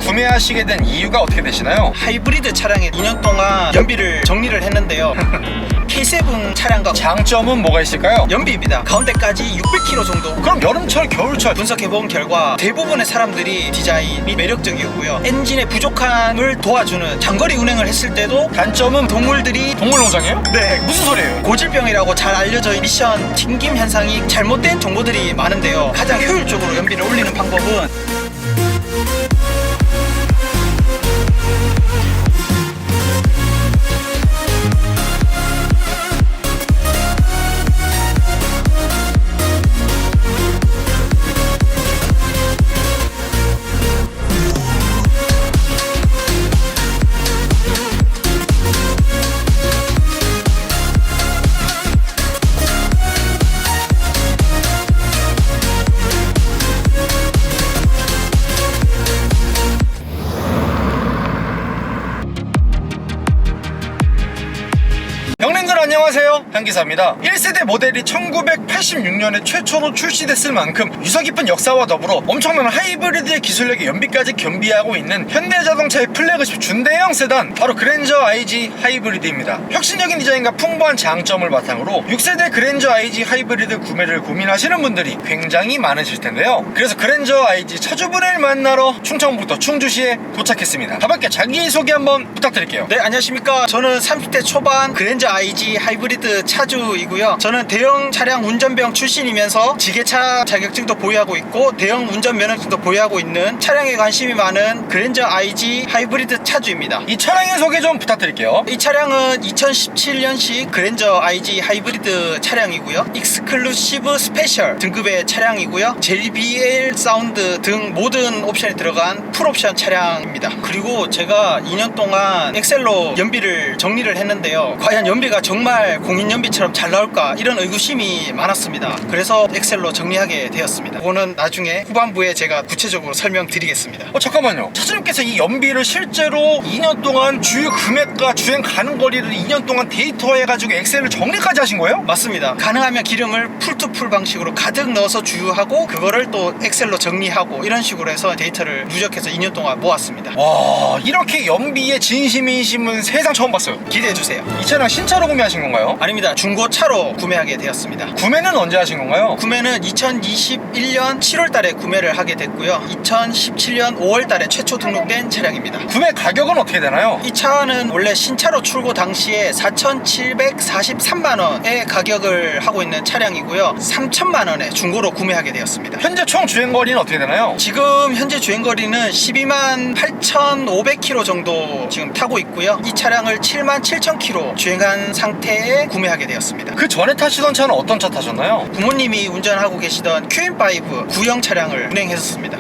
구매하시게 된 이유가 어떻게 되시나요? 하이브리드 차량에 2년 동안 연비를 정리를 했는데요. K7 차량과 장점은 뭐가 있을까요? 연비입니다. 가운데까지 600km 정도. 그럼 여름철, 겨울철 분석해본 결과 대부분의 사람들이 디자인이 매력적이었고요. 엔진의 부족함을 도와주는 장거리 운행을 했을 때도 단점은 동물들이 동물농장이에요? 네, 무슨 소리예요? 고질병이라고 잘 알려져 있는 미션 튕김 현상이 잘못된 정보들이 많은데요. 가장 효율적으로 연비를 올리는 방법은 형님들 안녕하세요, 현기사입니다. 1세대 모델이 1986년에 최초로 출시됐을 만큼 유서 깊은 역사와 더불어 엄청난 하이브리드의 기술력의 연비까지 겸비하고 있는 현대자동차의 플래그십 준대형 세단, 바로 그랜저 IG 하이브리드입니다. 혁신적인 디자인과 풍부한 장점을 바탕으로 6세대 그랜저 IG 하이브리드 구매를 고민하시는 분들이 굉장히 많으실 텐데요. 그래서 그랜저 IG 차주분을 만나러 충청북도 충주시에 도착했습니다. 가볍게 자기소개 한번 부탁드릴게요. 네, 안녕하십니까. 저는 30대 초반 그랜저 IG 하이브리드 차주이고요. 저는 대형 차량 운전병 출신이면서 지게차 자격증도 보유하고 있고 대형 운전 면허증도 보유하고 있는 차량에 관심이 많은 그랜저 IG 하이브리드 차주입니다. 이 차량의 소개 좀 부탁드릴게요. 이 차량은 2017년식 그랜저 IG 하이브리드 차량이고요. 익스클루시브 스페셜 등급의 차량이고요. JBL 사운드 등 모든 옵션이 들어간 풀옵션 차량입니다. 그리고 제가 2년 동안 엑셀로 연비를 정리를 했는데요. 과연 연비가 정말 공인 연비처럼 잘 나올까 이런 의구심이 많았습니다. 그래서 엑셀로 정리하게 되었습니다. 그거는 나중에 후반부에 제가 구체적으로 설명드리겠습니다. 잠깐만요. 차주님께서 이 연비를 실제로 2년 동안 주유 금액과 주행 가는 거리를 2년 동안 데이터화해가지고 엑셀을 정리까지 하신 거예요? 맞습니다. 가능하면 기름을 풀투풀 방식으로 가득 넣어서 주유하고 그거를 또 엑셀로 정리하고 이런 식으로 해서 데이터를 누적해서 2년 동안 모았습니다. 와, 이렇게 연비에 진심이심은 세상 처음 봤어요. 기대해주세요. 이 차량 신차로 구매하신 건가요? 아닙니다. 중고차로 구매하게 되었습니다. 구매는 언제 하신 건가요? 구매는 2021년 7월 달에 구매를 하게 됐고요. 2017년 5월 달에 최초 등록된 차량입니다. 구매 가격은 어떻게 되나요? 이 차는 원래 신차로 출고 당시에 4,743만원의 가격을 하고 있는 차량이고요. 3천만원에 중고로 구매하게 되었습니다. 현재 총 주행거리는 어떻게 되나요? 지금 현재 주행거리는 12만 8,500km 정도 지금 타고 있고요. 이 차량을 7만 7,000km 주행한 상태에 구매하게 되었습니다. 그 전에 타시던 차는 어떤 차 타셨나요? 부모님이 운전하고 계시던 QM5 구형 차량을 운행했었습니다.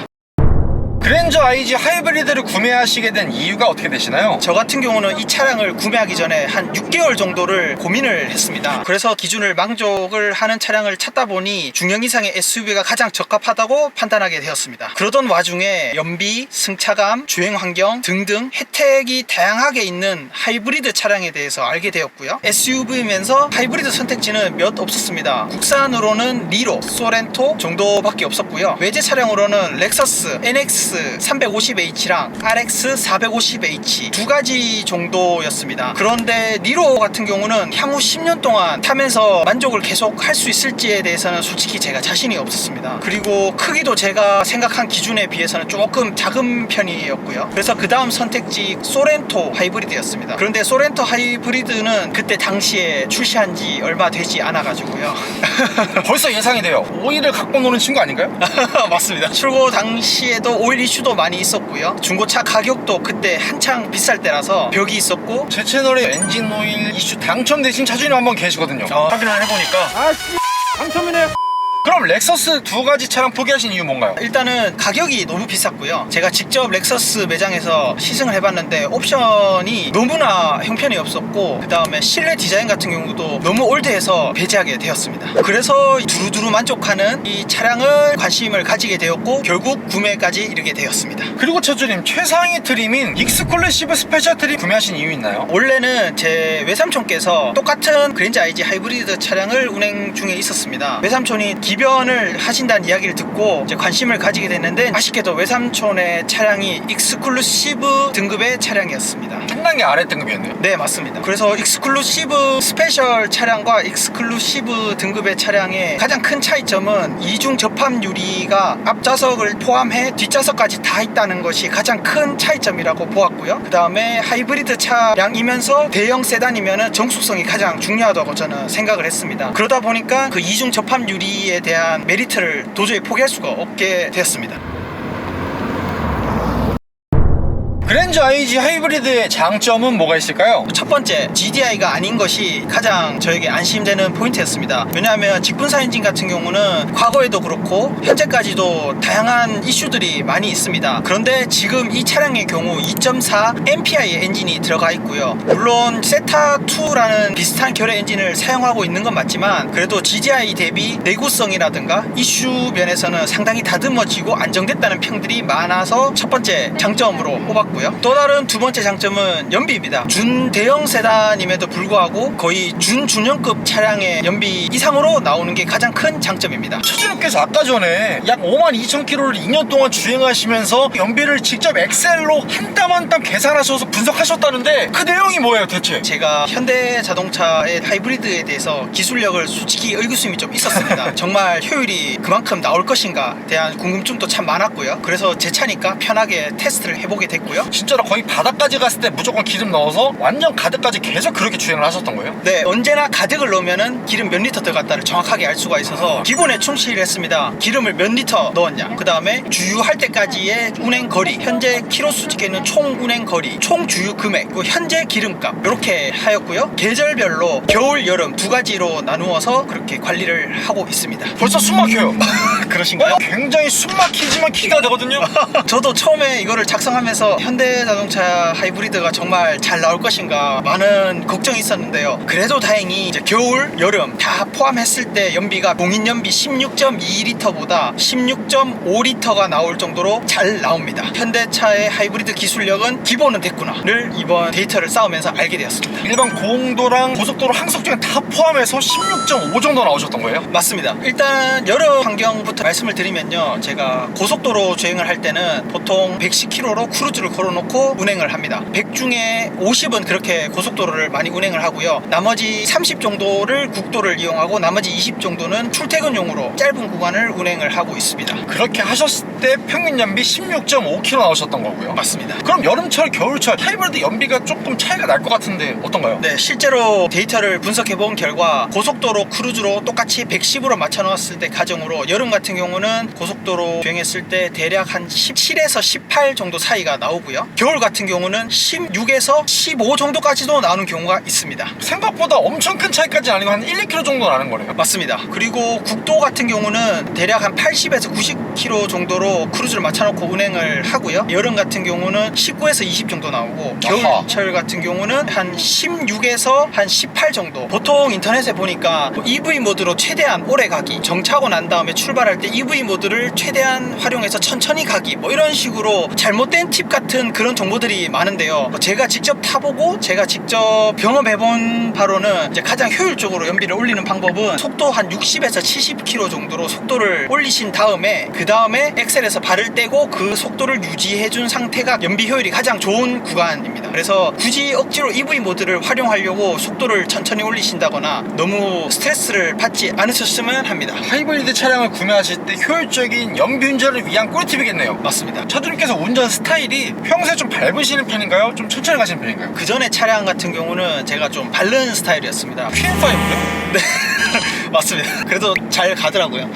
그랜저 IG 하이브리드를 구매하시게 된 이유가 어떻게 되시나요? 저 같은 경우는 이 차량을 구매하기 전에 한 6개월 정도를 고민을 했습니다. 그래서 기준을 만족을 하는 차량을 찾다 보니 중형 이상의 SUV가 가장 적합하다고 판단하게 되었습니다. 그러던 와중에 연비, 승차감, 주행 환경 등등 혜택이 다양하게 있는 하이브리드 차량에 대해서 알게 되었고요. SUV면서 하이브리드 선택지는 몇 없었습니다. 국산으로는 니로, 소렌토 정도밖에 없었고요. 외제 차량으로는 렉서스, NX 350H랑 RX 450H 두 가지 정도였습니다. 그런데 니로 같은 경우는 향후 10년 동안 타면서 만족을 계속 할 수 있을지에 대해서는 솔직히 제가 자신이 없었습니다. 그리고 크기도 제가 생각한 기준에 비해서는 조금 작은 편이었고요. 그래서 그 다음 선택지 소렌토 하이브리드였습니다. 그런데 소렌토 하이브리드는 그때 당시에 출시한 지 얼마 되지 않아 가지고요. 벌써 예상이 돼요. 오일을 갖고 노는 친구 아닌가요? 맞습니다. 출고 당시에도 오일 이슈도 많이 있었고요. 중고차 가격도 그때 한창 비쌀 때라서 벽이 있었고 제 채널에 엔진 오일 이슈 당첨되신 차주님 한 번 계시거든요. 확인을 해보니까 당첨이네. 그럼 렉서스 두 가지 차량 포기하신 이유 뭔가요? 일단은 가격이 너무 비쌌고요. 제가 직접 렉서스 매장에서 시승을 해봤는데 옵션이 너무나 형편이 없었고 그 다음에 실내 디자인 같은 경우도 너무 올드해서 배제하게 되었습니다. 그래서 두루두루 만족하는 이 차량을 관심을 가지게 되었고 결국 구매까지 이르게 되었습니다. 그리고 차주님, 최상위 트림인 익스클루시브 스페셜 트림 구매하신 이유 있나요? 원래는 제 외삼촌께서 똑같은 그랜저 IG 하이브리드 차량을 운행 중에 있었습니다. 외삼촌이 이변을 하신다는 이야기를 듣고 이제 관심을 가지게 됐는데, 아쉽게도 외삼촌의 차량이 익스클루시브 등급의 차량이었습니다. 한 단계 아래 등급이었네요. 네, 맞습니다. 그래서 익스클루시브 스페셜 차량과 익스클루시브 등급의 차량의 가장 큰 차이점은 이중 접합 유리가 앞좌석을 포함해 뒷좌석까지 다 있다는 것이 가장 큰 차이점이라고 보았고요. 그 다음에 하이브리드 차량이면서 대형 세단이면 정숙성이 가장 중요하다고 저는 생각을 했습니다. 그러다 보니까 그 이중 접합 유리에 대한 메리트를 도저히 포기할 수가 없게 되었습니다. 그랜저 IG 하이브리드의 장점은 뭐가 있을까요? 첫 번째, GDI가 아닌 것이 가장 저에게 안심되는 포인트였습니다. 왜냐하면 직분사 엔진 같은 경우는 과거에도 그렇고 현재까지도 다양한 이슈들이 많이 있습니다. 그런데 지금 이 차량의 경우 2.4 MPI의 엔진이 들어가 있고요. 물론 세타2라는 비슷한 결의 엔진을 사용하고 있는 건 맞지만, 그래도 GDI 대비 내구성이라든가 이슈 면에서는 상당히 다듬어지고 안정됐다는 평들이 많아서 첫 번째 장점으로 뽑았고, 또 다른 두 번째 장점은 연비입니다. 준 대형 세단임에도 불구하고 거의 준 중형급 차량의 연비 이상으로 나오는 게 가장 큰 장점입니다. 차주님께서 아까 전에 약 52,000km를 2년 동안 주행하시면서 연비를 직접 엑셀로 한 땀 한 땀 계산하셔서 분석하셨다는데 그 내용이 뭐예요 대체? 제가 현대자동차의 하이브리드에 대해서 기술력을 솔직히 의구심이 좀 있었습니다. 정말 효율이 그만큼 나올 것인가 대한 궁금증도 참 많았고요. 그래서 제 차니까 편하게 테스트를 해보게 됐고요. 진짜로 거의 바닥까지 갔을 때 무조건 기름 넣어서 완전 가득까지 계속 그렇게 주행을 하셨던 거예요? 네, 언제나 가득을 넣으면은 기름 몇 리터 들어갔다를 정확하게 알 수가 있어서 기본에 충실했습니다. 기름을 몇 리터 넣었냐, 그 다음에 주유할 때까지의 운행 거리, 현재 키로수 찍혀있는 총 운행 거리, 총 주유 금액, 그리고 현재 기름값, 이렇게 하였고요. 계절별로 겨울, 여름 두 가지로 나누어서 그렇게 관리를 하고 있습니다. 벌써 숨 막혀요. 그러신가요? 굉장히 숨 막히지만 기대가 되거든요. 저도 처음에 이거를 작성하면서 현대자동차 하이브리드가 정말 잘 나올 것인가 많은 걱정이 있었는데요. 그래도 다행히 이제 겨울, 여름 다 포함했을 때 연비가 공인 연비 16.2리터보다 16.5리터가 나올 정도로 잘 나옵니다. 현대차의 하이브리드 기술력은 기본은 됐구나를 이번 데이터를 쌓으면서 알게 되었습니다. 일반 고공도랑 고속도로 항속 중에 다 포함해서 16.5 정도 나오셨던 거예요? 맞습니다. 일단 여름 환경부터 말씀을 드리면요, 제가 고속도로 주행을 할 때는 보통 110km로 크루즈를 걸어놓고 운행을 합니다. 100 중에 50은 그렇게 고속도로를 많이 운행을 하고요. 나머지 30 정도를 국도를 이용하고 나머지 20 정도는 출퇴근용으로 짧은 구간을 운행을 하고 있습니다. 그렇게 하셨을 때 평균 연비 16.5km 나오셨던 거고요. 맞습니다. 그럼 여름철, 겨울철 하이브리드 연비가 조금 차이가 날 것 같은데 어떤가요? 네, 실제로 데이터를 분석해본 결과 고속도로 크루즈로 똑같이 110으로 맞춰놓았을 때 가정으로 여름 같은 경우는 고속도로 주행했을 때 대략 한 17에서 18 정도 사이가 나오고요. 겨울 같은 경우는 16에서 15 정도까지도 나오는 경우가 있습니다. 생각보다 엄청 큰 차이까지는 아니고 한 1, 2km 정도 나는 거네요. 맞습니다. 그리고 국도 같은 경우는 대략 한 80에서 90km 정도로 크루즈를 맞춰놓고 운행을 하고요. 여름 같은 경우는 19에서 20 정도 나오고 겨울철 같은 경우는 한 16에서 한 18 정도. 보통 인터넷에 보니까 EV 모드로 최대한 오래 가기, 정차하고 난 다음에 출발할 때 EV 모드를 최대한 활용해서 천천히 가기, 뭐 이런 식으로 잘못된 팁 같은 그런 정보들이 많은데요. 제가 직접 타보고 제가 직접 경험해본 바로는 이제 가장 효율적으로 연비를 올리는 방법은 속도 한 60에서 70km 정도로 속도를 올리신 다음에 그 다음에 엑셀에서 발을 떼고 그 속도를 유지해준 상태가 연비 효율이 가장 좋은 구간입니다. 그래서 굳이 억지로 EV 모드를 활용하려고 속도를 천천히 올리신다거나 너무 스트레스를 받지 않으셨으면 합니다. 하이브리드 차량을 구매하실 때 효율적인 연비 운전을 위한 꿀팁이겠네요. 맞습니다. 차주님께서 운전 스타일이 평소에 좀 밟으시는 편인가요? 좀 천천히 가시는 편인가요? 그 전에 차량 같은 경우는 제가 좀 바른 스타일이었습니다. QM5인데요? 네, 맞습니다. 그래도 잘 가더라고요.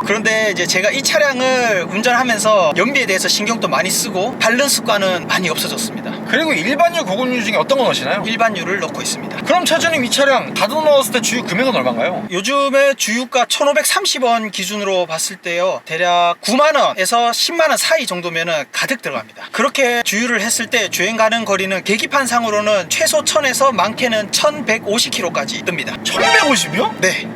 그런데 이제 제가 이 차량을 운전하면서 연비에 대해서 신경도 많이 쓰고 바른 습관은 많이 없어졌습니다. 그리고 일반유, 고급유 중에 어떤 거 넣으시나요? 일반유를 넣고 있습니다. 그럼 차주님 이 차량 가득 넣었을 때 주유 금액은 얼마인가요? 요즘에 주유가 1,530원 기준으로 봤을 때요, 대략 9만원에서 10만원 사이 정도면은 가득 들어갑니다. 그렇게 주유를 했을 때 주행 가는 거리는 계기판 상으로는 최소 1000에서 많게는 1150km까지 뜹니다. 1150이요? 네.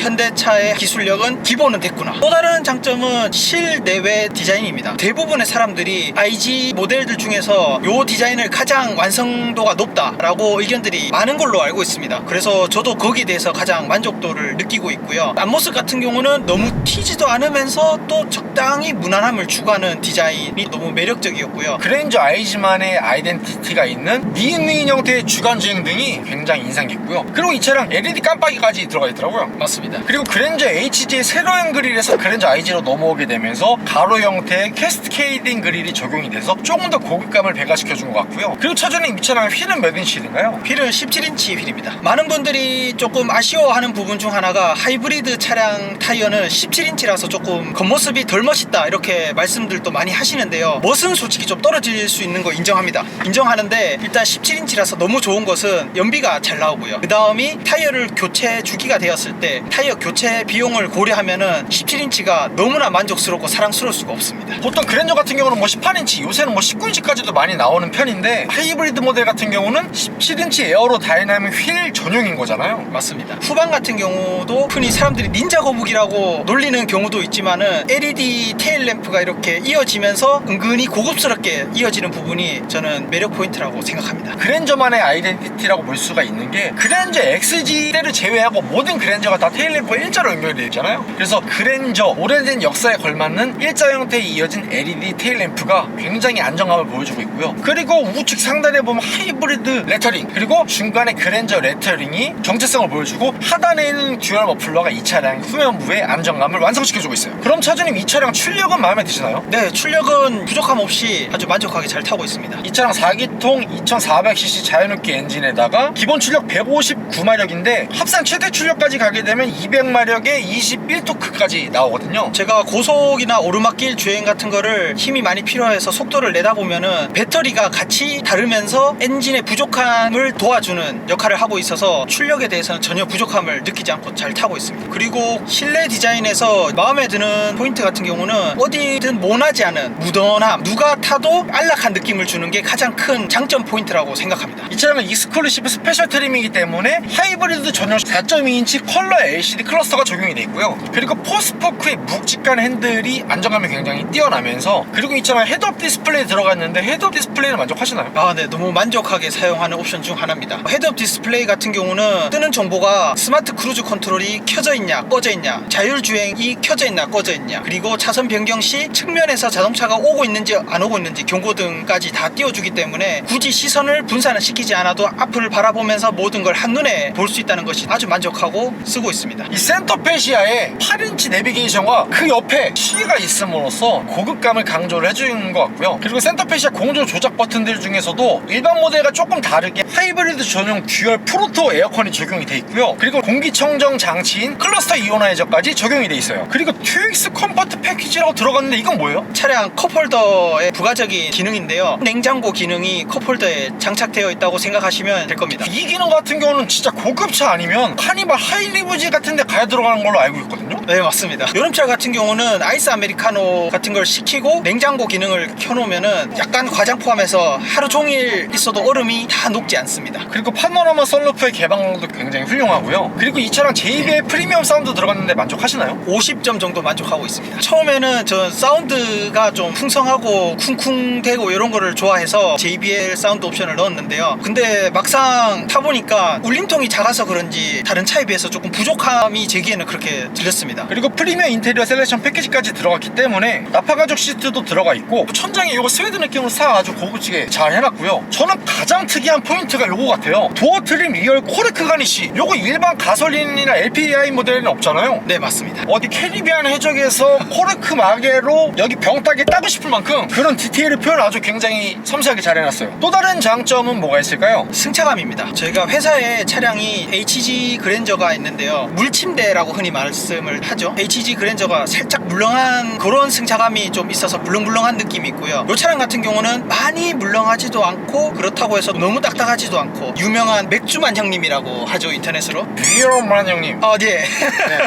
현대차의 기술력은 기본은 됐구나. 또 다른 장점은 실내외 디자인입니다. 대부분의 사람들이 IG 모델들 중에서 이 디자인을 가장 완성도가 높다라고 의견들이 많은 걸로 알고 있습니다. 그래서 저도 거기에 대해서 가장 만족도를 느끼고 있고요. 앞모습 같은 경우는 너무 튀지도 않으면서 또 적당히 무난함을 추구하는 디자인이 너무 매력적이었고요. 그랜저 IG만의 아이덴티티가 있는 미인 형태의 주간 주행 등이 굉장히 인상 깊고요. 그리고 이 차량 LED 깜빡이까지 들어가 있더라고요. 맞습니다. 그리고 그랜저 HG의 세로형 그릴에서 그랜저 IG로 넘어오게 되면서 가로 형태의 캐스케이딩 그릴이 적용이 돼서 조금 더 고급감을 배가시켜준 것 같고요. 그리고 차주님 이 차량 휠은 몇 인치인가요? 휠은 17인치 휠입니다. 많은 분들이 조금 아쉬워하는 부분 중 하나가 하이브리드 차량 타이어는 17인치라서 조금 겉모습이 덜 멋있다 이렇게 말씀들도 많이 하시는데요. 멋은 솔직히 좀 떨어질 수 있는 거 인정합니다. 인정하는데 일단 17인치라서 너무 좋은 것은 연비가 잘 나오고요. 그 다음이 타이어를 교체 주기가 되었을 때 타이어 교체 비용을 고려하면은 17인치가 너무나 만족스럽고 사랑스러울 수가 없습니다. 보통 그랜저 같은 경우는 뭐 18인치, 요새는 뭐 19인치까지도 많이 나오는 편인데 하이브리드 모델 같은 경우는 17인치 에어로 다이나믹 휠 전용인 거잖아요. 맞습니다. 후방 같은 경우도 흔히 사람들이 닌자 거북이라고 놀리는 경우도 있지만은 LED 테일 램프가 이렇게 이어지면서 은근히 고급스럽게 이어지는 부분이 저는 매력 포인트라고 생각합니다. 그랜저만의 아이덴티티라고 볼 수가 있는 게 그랜저 XG 때를 제외하고 모든 그랜저가 다 테일램프가 일자로 연결되어 있잖아요. 그래서 그랜저 오래된 역사에 걸맞는 일자 형태에 이어진 LED 테일램프가 굉장히 안정감을 보여주고 있고요. 그리고 우측 상단에 보면 하이브리드 레터링, 그리고 중간에 그랜저 레터링이 정체성을 보여주고 하단에 있는 듀얼 머플러가 이 차량 후면부의 안정감을 완성시켜주고 있어요. 그럼 차주님 이 차량 출력은 마음에 드시나요? 네, 출력은 부족함 없이 아주 만족하게 잘 타고 있습니다. 이 차량 4기통 2400cc 자연흡기 엔진에다가 기본 출력 159마력인데 합산 최대 출력까지 가게 되면 200마력에 21토크까지 나오거든요. 제가 고속이나 오르막길 주행 같은 거를 힘이 많이 필요해서 속도를 내다 보면은 배터리가 같이 다르면서 엔진의 부족함을 도와주는 역할을 하고 있어서 출력에 대해서는 전혀 부족함을 느끼지 않고 잘 타고 있습니다. 그리고 실내 디자인에서 마음에 드는 포인트 같은 경우는 어디든 모나지 않은 무던함, 누가 타도 안락한 느낌을 주는 게 가장 큰 장점 포인트라고 생각합니다. 이 차량은 익스클루시브 스페셜 트림이기 때문에 하이브리드 전용 4.2인치 컬러 LCD 클러스터가 적용이 되어 있고요. 그리고 포스포크의 묵직한 핸들이 안정감이 굉장히 뛰어나면서, 그리고 이 차량 헤드업 디스플레이 들어가 있는데 헤드업 디스플레이는 만족하시나요? 아, 네, 너무 만족하게 사용하는 옵션 중 하나입니다. 헤드업 디스플레이 같은 경우는 뜨는 정보가 스마트 크루즈 컨트롤이 켜져 있냐 꺼져 있냐, 자율주행이 켜져 있냐 꺼져 있냐, 그리고 차선 변경 시 측면에서 자동차가 오고 있는지 안 오고 있는지 경고등까지 다 띄워주기 때문에 굳이 시선을 분산을 시키지 않아도 앞을 바라보면서 모든 걸 한눈에 볼 수 있다는 것이 아주 만족하고 쓰고 있습니다. 이 센터페시아에 8인치 내비게이션과 그 옆에 시계가 있음으로써 고급감을 강조를 해주는 것 같고요. 그리고 센터페시아 공조 조작 버튼들 중에서도 일반 모델과 조금 다르게 하이브리드 전용 듀얼 프로토 에어컨이 적용이 돼 있고요. 그리고 공기청정 장치인 클러스터 이오나이저까지 적용이 돼 있어요. 그리고 튜익스 컴포트 패키지라고 들어갔는데 이건 뭐예요? 차량 컵홀더의 부가적인 기능인데요. 냉장고 기능이 컵홀더에 장착되어 있다고 생각하시면 될 겁니다. 이 기능 같은 경우는 진짜 고급차 아니면 카니발 하이리무진 같은 데 가야 들어가는 걸로 알고 있거든요. 네, 맞습니다. 여름철 같은 경우는 아이스 아메리카노 같은 걸 시키고 냉장고 기능을 켜놓으면은 약간 과장 포함해서 하루 종일 있어도 얼음이 다 녹지 않습니다. 그리고 파노라마 썬루프의 개방도 굉장히 훌륭하고요. 그리고 이 차량 JBL 프리미엄 사운드 들어갔는데 만족하시나요? 50점 정도 만족하고 있습니다. 처음에는 전 사운드가 좀 풍성하고 쿵쿵대고 이런 거를 좋아해서 JBL 사운드 옵션을 넣었는데요. 근데 막상 타보니까 울림통이 작아서 그런지 다른 차에 비해서 조금 부족함이 제기에는 그렇게 들렸습니다. 그리고 프리미엄 인테리어 셀렉션 패키지까지 들어갔기 때문에 나파 가죽 시트도 들어가 있고 천장에 이거 스웨드 느낌으로 싹 아주 고급지게 잘 해놨고요. 저는 가장 특이한 포인트가 요거 같아요. 도어 트림 리얼 코르크 가니쉬. 요거 일반 가솔린이나 LPI 모델에는 없잖아요. 네, 맞습니다. 어디 캐리비안 해적에서 코르크 마개로 여기 병따개 따고 싶을 만큼 그런 디테일을 표현 아주 굉장히 섬세하게 잘 해놨어요. 또 다른 장점은 뭐가 있을까요? 승차감입니다. 저희가 회사에 차량이 HG 그랜저가 있는데요. 물침대라고 흔히 말씀을 하죠. HG 그랜저가 살짝 물렁한 그런 승차감이 좀 있어서 물렁물렁한 느낌이 있고요. 이 차량 같은 경우는 많이 물렁하지도 않고 그렇다고 해서 너무 딱딱하지도 않고, 유명한 맥주만 형님이라고 하죠, 인터넷으로. 비어만 형님. 네.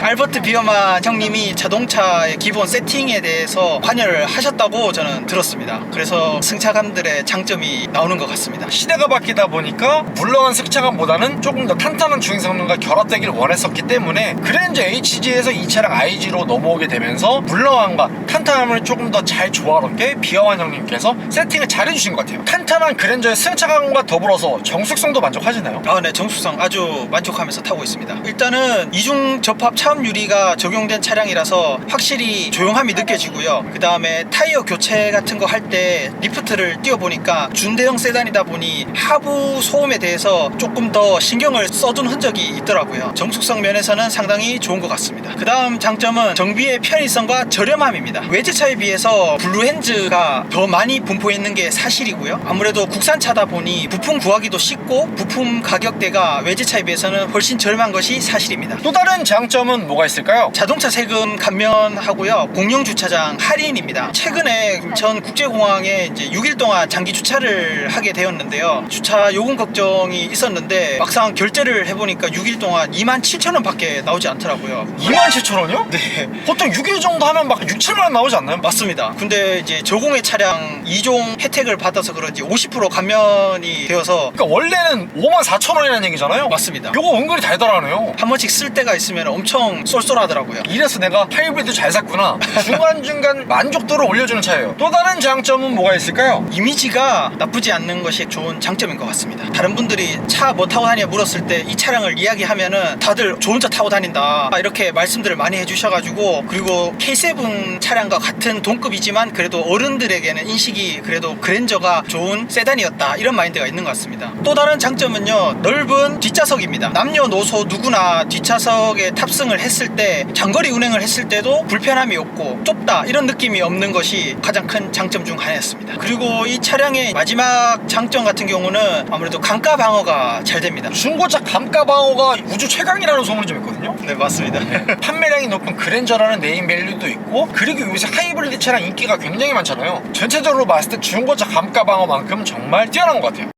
알버트 비어만 형님이 자동차의 기본 세팅에 대해서 관여를 하셨다고 저는 들었습니다. 그래서 승차감들의 장점이 나오는 것 같습니다. 시대가 바뀌다 보니까 물렁한 승차감보다는 조금 더 탄탄한 주행 성능과 결합되기를 원했었기 때문에 때문에 그랜저 HG에서 이 차량 IG로 넘어오게 되면서 물렁함과 탄탄함을 조금 더 잘 조화롭게 비어환 형님께서 세팅을 잘 해주신 것 같아요. 탄탄한 그랜저의 승차감과 더불어서 정숙성도 만족하시나요? 네, 정숙성 아주 만족하면서 타고 있습니다. 일단은 이중 접합 차음 유리가 적용된 차량이라서 확실히 조용함이 느껴지고요. 그 다음에 타이어 교체 같은 거 할 때 리프트를 띄워보니까 준대형 세단이다 보니 하부 소음에 대해서 조금 더 신경을 써둔 흔적이 있더라고요. 정숙성 면에서는 상당히 좋은 것 같습니다. 그 다음 장점은 정비의 편의성과 저렴함입니다. 외제차에 비해서 블루핸즈가 더 많이 분포해 있는 게 사실이고요. 아무래도 국산차다 보니 부품 구하기도 쉽고 부품 가격대가 외제차에 비해서는 훨씬 저렴한 것이 사실입니다. 또 다른 장점은 뭐가 있을까요? 자동차 세금 감면하고요. 공영 주차장 할인입니다. 최근에 인천국제공항에 이제 6일 동안 장기 주차를 하게 되었는데요. 주차 요금 걱정이 있었는데 막상 결제를 해보니까 6일 동안 27,000원 밖에 나오지 않더라고요. 27,000원이요? 네. 보통 6일 정도 하면 막 6, 7만 원 나오지 않나요? 맞습니다. 근데 이제 저공해 차량 2종 혜택을 받아서 그런지 50% 감면이 되어서 그러니까 원래는 54,000원이라는 얘기잖아요. 맞습니다. 요거 은근히 달달하네요. 한 번씩 쓸 때가 있으면 엄청 쏠쏠하더라고요. 이래서 내가 하이브리드 잘 샀구나. 중간중간 만족도를 올려주는 차예요. 또 다른 장점은 뭐가 있을까요? 이미지가 나쁘지 않는 것이 좋은 장점인 것 같습니다. 다른 분들이 차 뭐 타고 다니냐 물었을 때 이 차량을 이야기하면은 다들 좋은 차 타고 다닌다 이렇게 말씀들을 많이 해주셔가지고, 그리고 K7 차량과 같은 동급이지만 그래도 어른들에게는 인식이 그래도 그랜저가 좋은 세단이었다 이런 마인드가 있는 것 같습니다. 또 다른 장점은요, 넓은 뒷좌석입니다. 남녀노소 누구나 뒷좌석에 탑승을 했을 때 장거리 운행을 했을 때도 불편함이 없고 좁다 이런 느낌이 없는 것이 가장 큰 장점 중 하나였습니다. 그리고 이 차량의 마지막 장점 같은 경우는 아무래도 강가 방어가 잘 됩니다. 중고차 감가 방어가 우주 최강이라는 소문이 좀 있거든요. 네, 맞습니다. 판매량이 높은 그랜저라는 네임밸류도 있고, 그리고 요새 하이브리드 차량 인기가 굉장히 많잖아요. 전체적으로 봤을 때 중고차 감가 방어만큼 정말 뛰어난 것 같아요.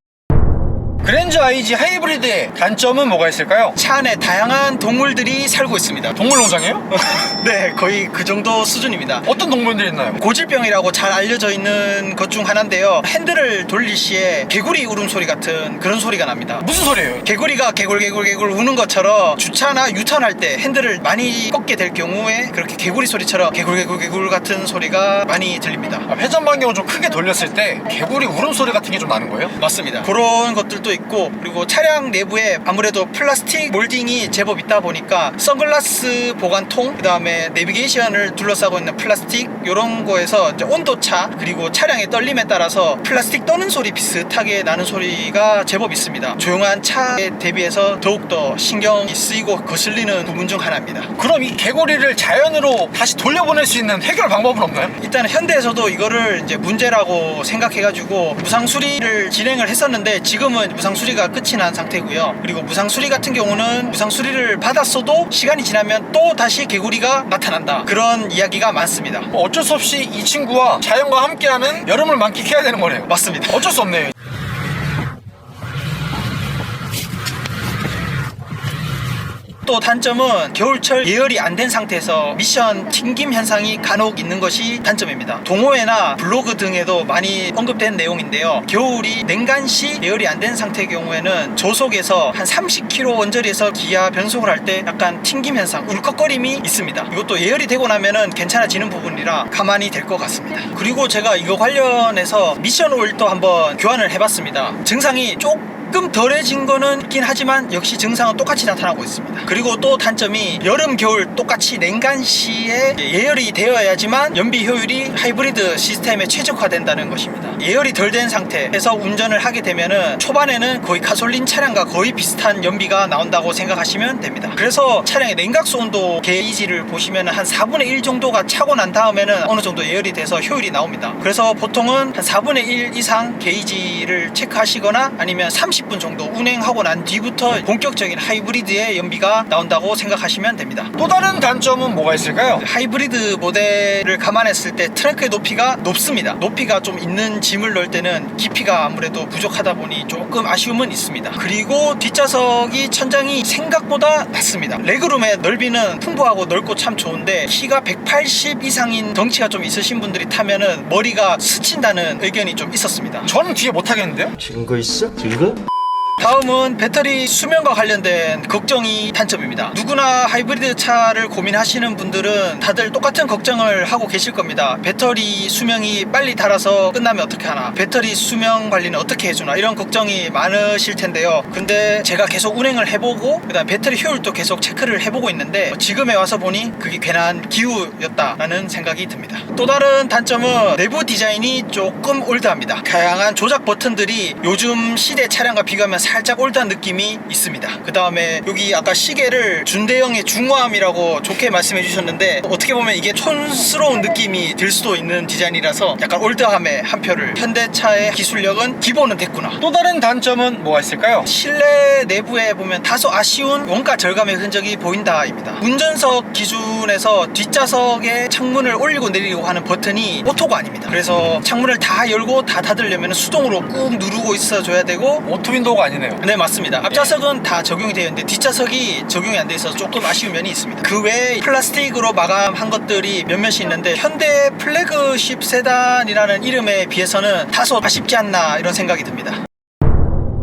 그랜저 IG 하이브리드의 단점은 뭐가 있을까요? 차 안에 다양한 동물들이 살고 있습니다. 동물농장이에요? 네, 거의 그 정도 수준입니다. 어떤 동물들이 있나요? 고질병이라고 잘 알려져 있는 것 중 하나인데요. 핸들을 돌릴 시에 개구리 울음소리 같은 그런 소리가 납니다. 무슨 소리예요? 개구리가 개굴개굴개굴 우는 것처럼 주차나 유턴할 때 핸들을 많이 꺾게 될 경우에 그렇게 개구리 소리처럼 개굴개굴개굴 같은 소리가 많이 들립니다. 회전 반경을 좀 크게 돌렸을 때 개구리 울음소리 같은 게 좀 나는 거예요? 맞습니다. 그런 것들도 있고, 그리고 차량 내부에 아무래도 플라스틱 몰딩이 제법 있다 보니까 선글라스 보관통, 그 다음에 내비게이션을 둘러싸고 있는 플라스틱 이런 거에서 이제 온도차 그리고 차량의 떨림에 따라서 플라스틱 떠는 소리 비슷하게 나는 소리가 제법 있습니다. 조용한 차에 대비해서 더욱더 신경이 쓰이고 거슬리는 부분 중 하나입니다. 그럼 이 개구리를 자연으로 다시 돌려보낼 수 있는 해결 방법은 없나요? 일단 현대에서도 이거를 이제 문제라고 생각해가지고 무상 수리를 진행을 했었는데 지금은 무상 수리가 끝이 난 상태고요. 그리고 무상 수리 같은 경우는 무상 수리를 받았어도 시간이 지나면 또 다시 개구리가 나타난다 그런 이야기가 많습니다. 어쩔 수 없이 이 친구와 자연과 함께하는 여름을 만끽해야 되는 거네요. 맞습니다. 어쩔 수 없네요. 또 단점은 겨울철 예열이 안 된 상태에서 미션 튕김 현상이 간혹 있는 것이 단점입니다. 동호회나 블로그 등에도 많이 언급된 내용인데요. 겨울이 냉간시 예열이 안 된 상태의 경우에는 저속에서 한 30km 원저리에서 기아 변속을 할 때 약간 튕김 현상, 울컥거림이 있습니다. 이것도 예열이 되고 나면은 괜찮아지는 부분이라 가만히 될 것 같습니다. 그리고 제가 이거 관련해서 미션 오일도 한번 교환을 해봤습니다. 증상이 조금 덜해진 거는 있긴 하지만 역시 증상은 똑같이 나타나고 있습니다. 그리고 또 단점이 여름 겨울 똑같이 냉간시에 예열이 되어야지만 연비 효율이 하이브리드 시스템에 최적화된다는 것입니다. 예열이 덜 된 상태에서 운전을 하게 되면은 초반에는 거의 가솔린 차량과 거의 비슷한 연비가 나온다고 생각하시면 됩니다. 그래서 차량의 냉각수 온도 게이지를 보시면은 한 4분의 1 정도가 차고 난 다음에는 어느 정도 예열이 돼서 효율이 나옵니다. 그래서 보통은 한 4분의 1 이상 게이지를 체크하시거나 아니면 30분 정도 운행하고 난 뒤부터 본격적인 하이브리드의 연비가 나온다고 생각하시면 됩니다. 또 다른 단점은 뭐가 있을까요? 하이브리드 모델을 감안했을 때 트렁크의 높이가 높습니다. 높이가 좀 있는 짐을 넣을 때는 깊이가 아무래도 부족하다 보니 조금 아쉬움은 있습니다. 그리고 뒷좌석이 천장이 생각보다 낮습니다. 레그룸의 넓이는 풍부하고 넓고 참 좋은데 키가 180 이상인 덩치가 좀 있으신 분들이 타면은 머리가 스친다는 의견이 좀 있었습니다. 저는 뒤에 못 타겠는데요? 증거 있어? 증거? 다음은 배터리 수명과 관련된 걱정이 단점입니다. 누구나 하이브리드 차를 고민하시는 분들은 다들 똑같은 걱정을 하고 계실 겁니다. 배터리 수명이 빨리 닳아서 끝나면 어떻게 하나, 배터리 수명 관리는 어떻게 해주나, 이런 걱정이 많으실 텐데요. 근데 제가 계속 운행을 해보고 그다음 배터리 효율도 계속 체크를 해보고 있는데 지금에 와서 보니 그게 괜한 기우였다라는 생각이 듭니다. 또 다른 단점은 내부 디자인이 조금 올드합니다. 다양한 조작 버튼들이 요즘 시대 차량과 비교하면 살짝 올드한 느낌이 있습니다. 그 다음에 여기 아까 시계를 준대형의 중후함이라고 좋게 말씀해 주셨는데 어떻게 보면 이게 촌스러운 느낌이 들 수도 있는 디자인이라서 약간 올드함에 한 표를. 현대차의 기술력은 기본은 됐구나. 또 다른 단점은 뭐가 있을까요? 실내 내부에 보면 다소 아쉬운 원가 절감의 흔적이 보인다입니다. 운전석 기준에서 뒷좌석에 창문을 올리고 내리고 하는 버튼이 오토가 아닙니다. 그래서 창문을 다 열고 다 닫으려면 수동으로 꾹 누르고 있어줘야 되고. 오토 윈도우가 아니네요. 네, 맞습니다. 앞좌석은 다 적용이 되어 있는데 뒷좌석이 적용이 안 돼 있어서 조금 아쉬운 면이 있습니다. 그 외에 플라스틱으로 마감한 것들이 몇몇이 있는데 현대 플래그십 세단이라는 이름에 비해서는 다소 아쉽지 않나 이런 생각이 듭니다.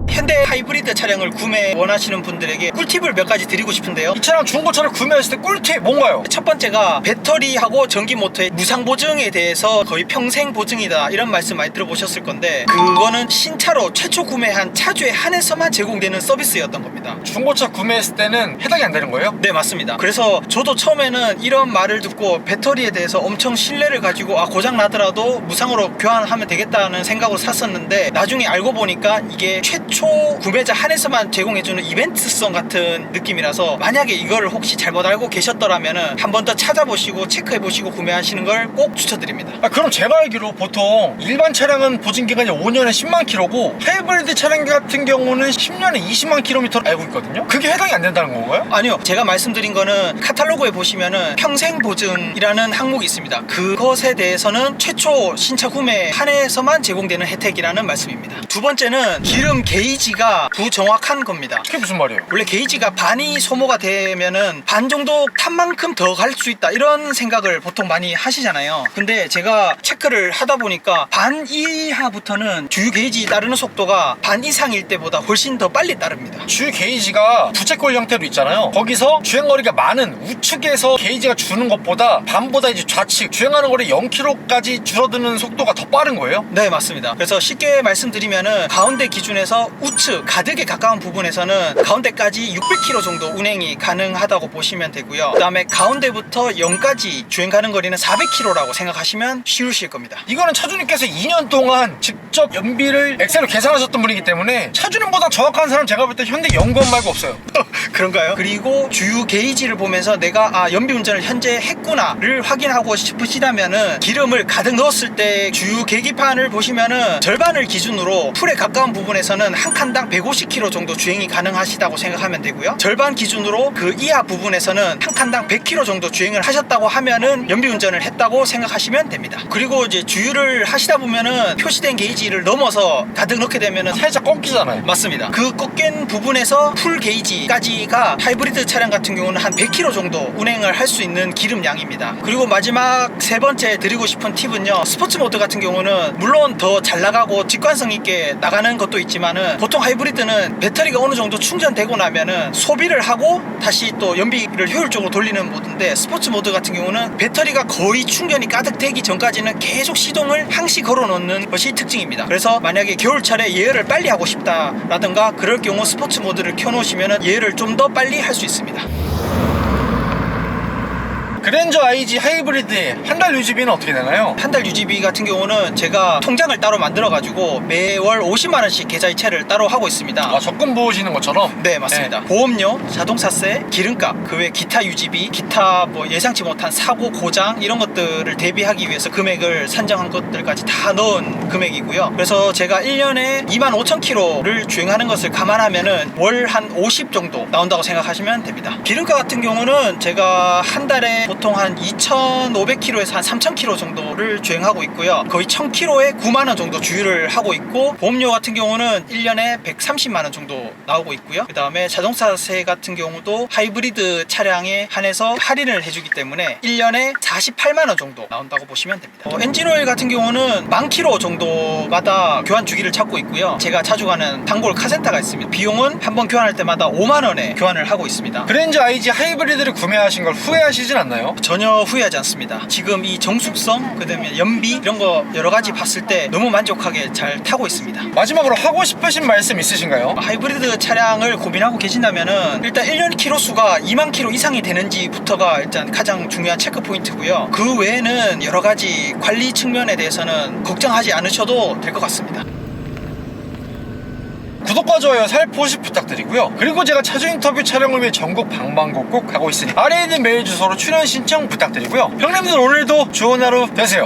현대 하이브리드 차량을 구매 원하시는 분들에게 꿀팁을 몇 가지 드리고 싶은데요. 이 차량 중고차를 구매했을 때 꿀팁 뭔가요? 첫 번째가 배터리하고 전기 모터의 무상 보증에 대해서 거의 평생 보증이다 이런 말씀 많이 들어보셨을 건데 그거는 신차로 최초 구매한 차주에 한해서만 제공되는 서비스였던 겁니다. 중고차 구매했을 때는 해당이 안 되는 거예요? 네, 맞습니다. 그래서 저도 처음에는 이런 말을 듣고 배터리에 대해서 엄청 신뢰를 가지고 고장 나더라도 무상으로 교환하면 되겠다는 생각으로 샀었는데 나중에 알고 보니까 이게 최초 구매자 한해서만 제공해주는 이벤트성 같은 느낌이라서 만약에 이걸 혹시 잘못 알고 계셨더라면 한 번 더 찾아보시고 체크해보시고 구매하시는 걸 꼭 추천드립니다. 그럼 제가 알기로 보통 일반 차량은 보증기간이 5년에 10만 킬로고 하이브리드 차량 같은 경우는 10년에 20만 킬로미터를 알고 있거든요. 그게 해당이 안 된다는 건가요? 아니요, 제가 말씀드린 거는 카탈로그에 보시면은 평생 보증이라는 항목이 있습니다. 그것에 대해서는 최초 신차 구매 한해서만 제공되는 혜택이라는 말씀입니다. 두 번째는 기름 게이지가 부정확한 겁니다. 그게 무슨 말이에요? 원래 게이지가 반이 소모가 되면은 반 정도 탄 만큼 더 갈 수 있다 이런 생각을 보통 많이 하시잖아요. 근데 제가 체크를 하다 보니까 반 이하부터는 주유 게이지 따르는 속도가 반 이상일 때보다 훨씬 더 빨리 따릅니다. 주유 게이지가 부채꼴 형태로 있잖아요. 거기서 주행거리가 많은 우측에서 게이지가 주는 것보다 반보다 이제 좌측 주행하는 거리 0km까지 줄어드는 속도가 더 빠른 거예요? 네, 맞습니다. 그래서 쉽게 말씀드리면은 가운데 기준에서 우측 가득에 가까운 부분에서는 가운데까지 600km 정도 운행이 가능하다고 보시면 되고요. 그 다음에 가운데부터 0까지 주행 가는 거리는 400km라고 생각하시면 쉬우실 겁니다. 이거는 차주님께서 2년 동안 직접 연비를 엑셀로 계산하셨던 분이기 때문에 차주님보다 정확한 사람 제가 볼 때 현대 연구원 말고 없어요. 그런가요? 그리고 주유 게이지를 보면서 내가 연비 운전을 현재 했구나를 확인하고 싶으시다면은 기름을 가득 넣었을 때 주유 계기판을 보시면은 절반을 기준으로 풀에 가까운 부분에서는 한 칸당 150km 정도 주행이 가능하시다고 생각하면 되고요. 절반 기준으로 그 이하 부분에서는 한 칸당 100km 정도 주행을 하셨다고 하면은 연비 운전을 했다고 생각하시면 됩니다. 그리고 이제 주유를 하시다 보면은 표시된 게이지를 넘어서 가득 넣게 되면은 살짝 꺾이잖아요. 맞습니다. 그 꺾인 부분에서 풀 게이지까지가 하이브리드 차량 같은 경우는 한 100km 정도 운행을 할 수 있는 기름 양입니다. 그리고 마지막 세 번째 드리고 싶은 팁은요, 스포츠 모드 같은 경우는 물론 더 잘 나가고 직관성 있게 나가는 것도 있지만은 보통 하이브리드는 배터리가 어느 정도 충전되고 나면은 소비를 하고 다시 또 연비를 효율적으로 돌리는 모드인데 스포츠 모드 같은 경우는 배터리가 거의 충전이 가득 되기 전까지는 계속 시동을 항시 걸어 놓는 것이 특징입니다. 그래서 만약에 겨울철에 예열을 빨리 하고 싶다라든가 그럴 경우 스포츠 모드를 켜놓으시면 예열을 좀 더 빨리 할 수 있습니다. 그랜저 IG 하이브리드의 한 달 유지비는 어떻게 되나요? 한 달 유지비 같은 경우는 제가 통장을 따로 만들어 가지고 매월 50만원씩 계좌이체를 따로 하고 있습니다. 적금 부으시는 것처럼? 네, 맞습니다. 보험료, 자동차세, 기름값, 그 외 기타 유지비, 기타 뭐 예상치 못한 사고, 고장 이런 것들을 대비하기 위해서 금액을 산정한 것들까지 다 넣은 금액이고요. 그래서 제가 1년에 25,000km를 주행하는 것을 감안하면은 월 한 50 정도 나온다고 생각하시면 됩니다. 기름값 같은 경우는 제가 한 달에 보통 한 2,500km에서 한 3,000km 정도를 주행하고 있고요. 거의 1,000km에 9만원 정도 주유를 하고 있고, 보험료 같은 경우는 1년에 130만원 정도 나오고 있고요. 그 다음에 자동차세 같은 경우도 하이브리드 차량에 한해서 할인을 해주기 때문에 1년에 48만원 정도 나온다고 보시면 됩니다. 엔진오일 같은 경우는 10,000km 정도마다 교환 주기를 찾고 있고요. 제가 자주 가는 단골 카센터가 있습니다. 비용은 한번 교환할 때마다 5만원에 교환을 하고 있습니다. 그랜저 IG 하이브리드를 구매하신 걸 후회하시진 않나요? 전혀 후회하지 않습니다. 지금 이 정숙성, 그다음에 연비 이런 거 여러 가지 봤을 때 너무 만족하게 잘 타고 있습니다. 마지막으로 하고 싶으신 말씀 있으신가요? 하이브리드 차량을 고민하고 계신다면은 일단 1년 키로수가 2만 킬로 이상이 되는지부터가 일단 가장 중요한 체크 포인트고요. 그 외에는 여러 가지 관리 측면에 대해서는 걱정하지 않으셔도 될 것 같습니다. 구독과 좋아요 살포시 부탁드리고요. 그리고 제가 차주 인터뷰 촬영을 위해 전국 방방곡곡 가고 있으니 아래에 있는 메일 주소로 출연 신청 부탁드리고요. 형님들 오늘도 좋은 하루 되세요.